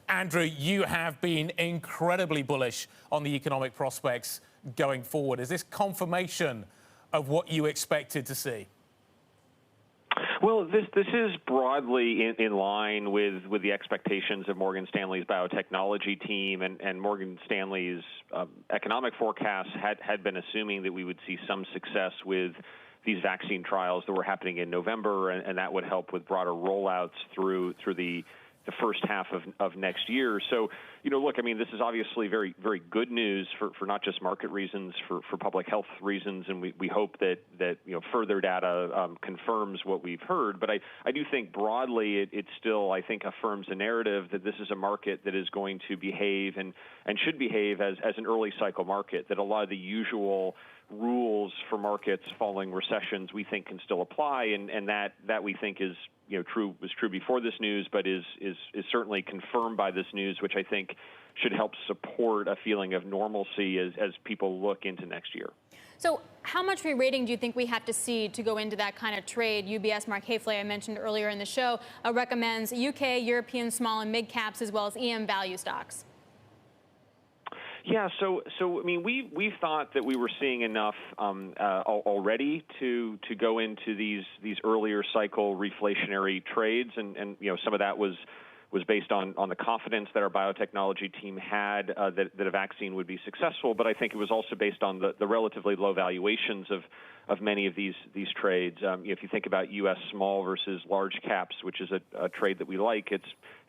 Andrew, you have been incredibly bullish on the economic prospects going forward. Is this confirmation of what you expected to see? Well, this is broadly in line with the expectations of Morgan Stanley's biotechnology team, and Morgan Stanley's economic forecasts had been assuming that we would see some success with these vaccine trials that were happening in November, and that would help with broader rollouts through the first half of next year. So, look, I mean, this is obviously very, very good news for not just market reasons, for public health reasons, and we hope that further data confirms what we've heard. But I do think broadly it still, I think, affirms the narrative that this is a market that is going to behave and should behave as an early cycle market, that a lot of the usual rules for markets following recessions we think can still apply, and that we think is was true before this news, but is certainly confirmed by this news, which I think should help support a feeling of normalcy as people look into next year. So how much re-rating do you think we have to see to go into that kind of trade? UBS Mark Hafele, I mentioned earlier in the show, recommends UK, European small and mid caps, as well as EM value stocks. Yeah, so I mean, we thought that we were seeing enough already to go into these earlier cycle reflationary trades, and some of that was based on the confidence that our biotechnology team had that a vaccine would be successful. But I think it was also based on the relatively low valuations of many of these trades. If you think about U.S. small versus large caps, which is a trade that we like, it's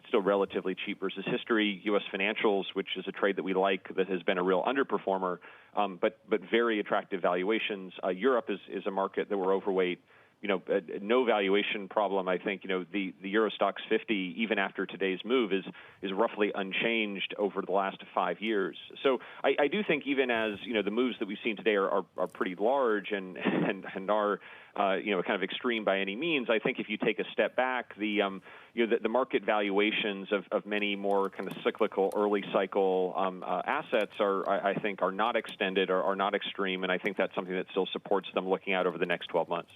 still relatively cheap versus history. U.S. financials, which is a trade that we like, that has been a real underperformer, but very attractive valuations. Europe is a market that we're overweight. No valuation problem. I think the Euro Stoxx 50, even after today's move, is roughly unchanged over the last 5 years. So I do think even as the moves that we've seen today are pretty large and are kind of extreme by any means. I think if you take a step back, the market valuations of many more kind of cyclical early cycle assets I think are not extended or are not extreme, and I think that's something that still supports them looking out over the next 12 months.